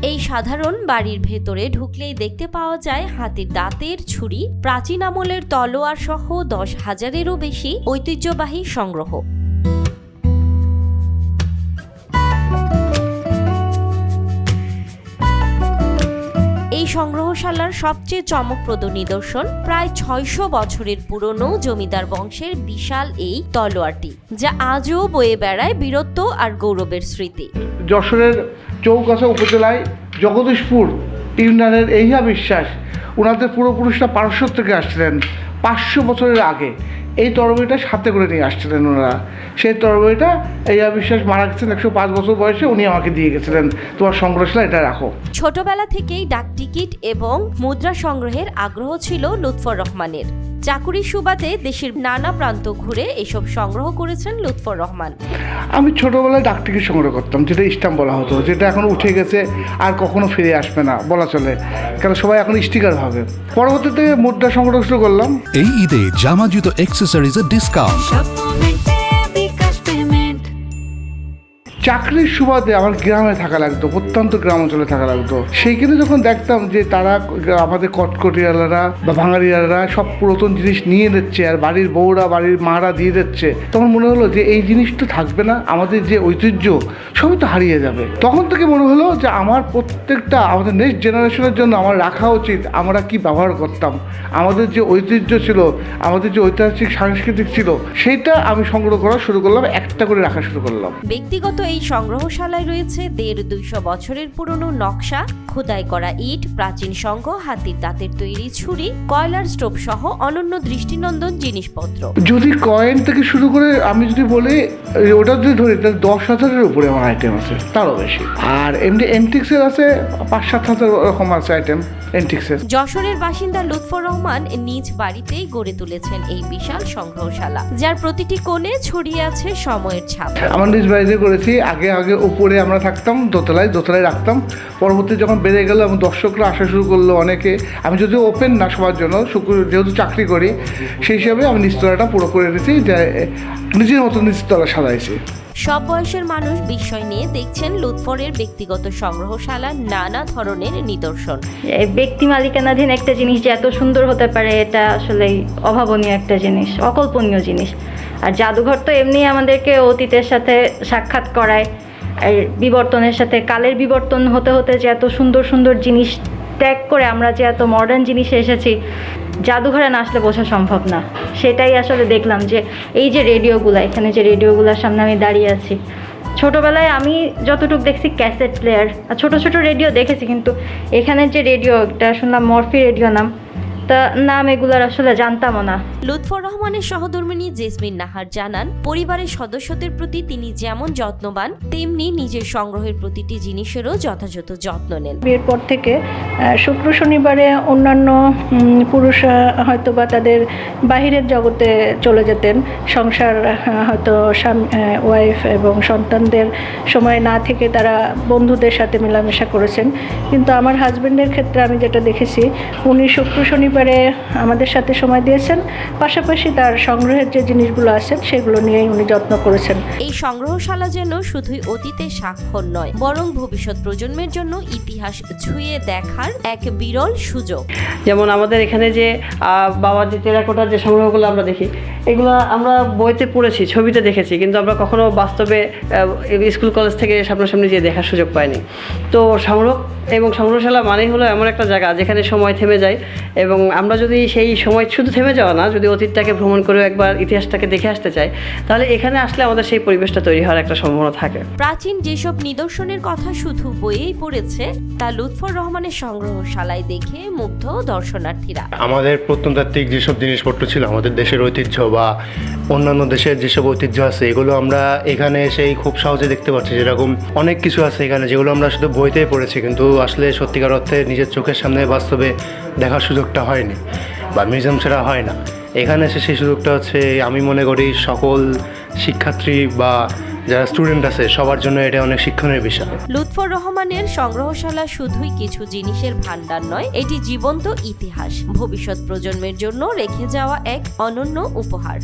এই সাধারণ বাড়ির ভেতরে ঢুকলেই দেখতে পাওয়া যায় হাতির দাঁতের ছুরি, প্রাচীন আমলের তলোয়ার সহ 10,000-এরও বেশি ঐতিহ্যবাহী সংগ্রহ। এই সংগ্রহশালার সবচেয়ে চমকপ্রদ নিদর্শন প্রায় 600 বছরের পুরনো জমিদার বংশের বিশাল এই তলোয়ারটি, যা আজও বয়ে বেড়ায় বীরত্ব আর গৌরবের স্মৃতি। যশোরের চৌগাছা উপজেলায় জগদীশপুর ইউনিয়নের এইহা বিশ্বাস, ওনাদের পূর্বপুরুষরা পারস্য থেকে আসছিলেন 500 বছরের আগে। এই তরবারিটা সাথে করে নিয়ে আসছিলেন ওনারা। সেই তরবারিটা এইহা বিশ্বাস মারা গেছেন 105 বছর বয়সে, উনি আমাকে দিয়ে গেছিলেন, তোমার সংগ্রহশালা এটা রাখো। ছোটবেলা থেকেই ডাক টিকিট এবং মুদ্রা সংগ্রহের আগ্রহ ছিল লুৎফর রহমানের। চাকুরির সুবাদে দেশের নানা প্রান্ত ঘুরে এসব সংগ্রহ করেছেন লুৎফর রহমান। আমি ছোটবেলায় ডাক টিকিট সংগ্রহ করতাম, যেটা স্ট্যাম্প বলা হতো, যেটা এখন উঠে গেছে আর কখনো ফিরে আসবে না বলা চলে, কারণ সবাই এখন স্টিকার ভাবে। পরবর্তীতে মুদ্রা সংগ্রহ শুরু করলাম। এই ঈদে জামা জুতো অ্যাক্সেসরিজের ডিসকাউন্ট। চাকরির সুবাদে আমার গ্রামে থাকা লাগতো, প্রত্যন্ত গ্রাম অঞ্চলে থাকা লাগতো। সেইখানে যখন দেখতাম যে তারা আমাদের কটকটিয়ালারা বা ভাঙাড়িয়ালারা সব পুরাতন জিনিস নিয়ে নিচ্ছে আর বাড়ির বউরা বাড়ির মারা দিয়ে দিচ্ছে, তখন মনে হলো যে এই জিনিস তো থাকবে না, আমাদের যে ঐতিহ্য সবই তো হারিয়ে যাবে। তখন থেকে মনে হলো যে আমার প্রত্যেকটা আমাদের নেক্সট জেনারেশনের জন্য আমার রাখা উচিত। আমরা কি ব্যবহার করতাম, আমাদের যে ঐতিহ্য ছিল, আমাদের যে ঐতিহাসিক সাংস্কৃতিক ছিল, সেইটা আমি সংগ্রহ করা শুরু করলাম, একটা করে রাখা শুরু করলাম। ব্যক্তিগত এই সংগ্রহশালায় রয়েছে 150-200 বছরের পুরনো নকশা, খোদাই করা ইট, প্রাচীন শঙ্খ, হাতির দাঁতের তৈরি ছুরি, কয়লার স্টোভ সহ অনন্য দৃষ্টিনন্দন জিনিসপত্র। যদি কয়েন থেকে শুরু করে আমি যদি বলি ওটা যদি ধরি তাহলে 10,000-এর উপরে আমার আইটেম আছে, তারও বেশি। আর এমনি এন্টিক্সের আছে 5-7 হাজার রকম আছে আইটেম এন্টিক্সের। যশোরের বাসিন্দা লুৎফর রহমান নিজ বাড়িতেই গড়ে তুলেছেন এই বিশাল সংগ্রহশালা, যার প্রতিটি কোণে ছড়িয়ে আছে সময়ের ছাপ। আমার নিজ বাড়িতে করেছি। আগে উপরে আমরা থাকতাম, দোতলায় রাখতাম। পরবর্তী যখন বেড়ে গেল এবং দর্শকরা আসা শুরু করলো অনেকে, আমি যদিও ওপেন না সবার জন্য, যেহেতু চাকরি করি সেই হিসাবে আমি নিচতলাটা পুরো করে রেখেছি, যে নিজের মতো নিচতলা সাজাইছি। সব বয়সের মানুষ বিস্ময় নিয়ে দেখছেন লুৎফরের ব্যক্তিগত সংগ্রহশালার নানা ধরনের নিদর্শন। ব্যক্তি মালিকানাধীন একটা জিনিস যে এত সুন্দর হতে পারে, এটা আসলে অভাবনীয় একটা জিনিস, অকল্পনীয় জিনিস। আর জাদুঘর তো এমনি আমাদেরকে অতীতের সাথে সাক্ষাৎ করায়, আর বিবর্তনের সাথে কালের বিবর্তন হতে হতে যে এত সুন্দর সুন্দর জিনিস ত্যাগ করে আমরা যে এত মডার্ন জিনিসে এসেছি, জাদুঘরে না আসলে বোঝা সম্ভব না। সেটাই আসলে দেখলাম যে এই যে রেডিওগুলো, এখানে যে রেডিওগুলোর সামনে আমি দাঁড়িয়ে আছি, ছোটোবেলায় আমি যতটুকু দেখছি ক্যাসেট প্লেয়ার আর ছোটো ছোটো রেডিও দেখেছি, কিন্তু এখানের যে রেডিও, এটা শুনলাম মরফি রেডিও নাম এগুলার আসলে জানতামও না। লুৎফর রহমানের সহধর্মিণী জেসমিন নাহার জানান, পরিবারের সদস্যদের প্রতি তিনি যেমন যত্নবান, তেমনি নিজের সংগ্রহের প্রতিটি জিনিসেরও যথাযথ যত্ন নেন। বিয়ের পর থেকে শুক্র শনিবারে অন্যান্য পুরুষরা হয়তো বা তাদের বাহিরের জগতে চলে যেতেন, সংসার হয়তো ওয়াইফ এবং সন্তানদের সময় না থেকে তারা বন্ধুদের সাথে মেলামেশা করেছেন। কিন্তু আমার হাজব্যান্ডের ক্ষেত্রে আমি যেটা দেখেছি, উনি শুক্র শনিবারে আমাদের সাথে সময় দিয়েছেন, পাশাপাশি তার সংগ্রহের যে জিনিসগুলো আছেন সেগুলো নিয়েই উনি যত্ন করেছেন। এই সংগ্রহশালা যেন শুধুই অতীতের স্বাক্ষর নয়, বরং ভবিষ্যৎ প্রজন্মের জন্য ইতিহাস ছুঁয়ে দেখার এক বিরল সুযোগ। যেমন আমাদের এখানে যে বাবার যে টেরাকোটার যে সংগ্রহগুলো আমরা দেখি, এগুলো আমরা বইতে পড়েছি, ছবিতে দেখেছি, কিন্তু আমরা কখনো বাস্তবে স্কুল কলেজ থেকে সামনাসামনি যেয়ে দেখার সুযোগ পাইনি। তো সংগ্রহশালা মানেই হলো এমন একটা জায়গা যেখানে সময় থেমে যায়, এবং আমরা যদি সেই সময় শুধু থেমে যাওয়া না, যদি অতীতটাকে ভ্রমণ করে একবার ইতিহাসটাকে দেখে আসতে চাই, তাহলে এখানে আসলে আমাদের সেই পরিবেশটা তৈরি হওয়ার একটা সম্ভাবনা থাকে। প্রাচীন যেসব নিদর্শনের কথা শুধু বইয়েই পড়েছে, তা লুৎফর রহমানের সংগ্রহশালায় দেখে মুগ্ধ দর্শনার্থীরা। আমাদের প্রত্নতাত্ত্বিক যেসব জিনিসপত্র ছিল, আমাদের দেশের ঐতিহ্য বা অন্যান্য দেশের যেসব ঐতিহ্য আছে, এগুলো আমরা এখানে এসেই খুব সহজে দেখতে পাচ্ছি। যেরকম অনেক কিছু আছে এখানে যেগুলো আমরা শুধু বইতেই পড়েছি, কিন্তু আসলে সত্যিকার অর্থে নিজের চোখের সামনে বাস্তবে দেখার সুযোগটা হয়নি বা মিউজিয়াম ছাড়া হয় না। এখানে এসে সেই সুযোগটা হচ্ছে, আমি মনে করি সকল শিক্ষার্থী বা যারা স্টুডেন্ট আছে সবার জন্য এটা অনেক শিক্ষণীয় বিষয়। লুৎফর রহমানের সংগ্রহশালা শুধুই কিছু জিনিসের ভান্ডার নয়, এটি জীবন্ত ইতিহাস, ভবিষ্যৎ প্রজন্মের জন্য রেখে যাওয়া এক অনন্য উপহার।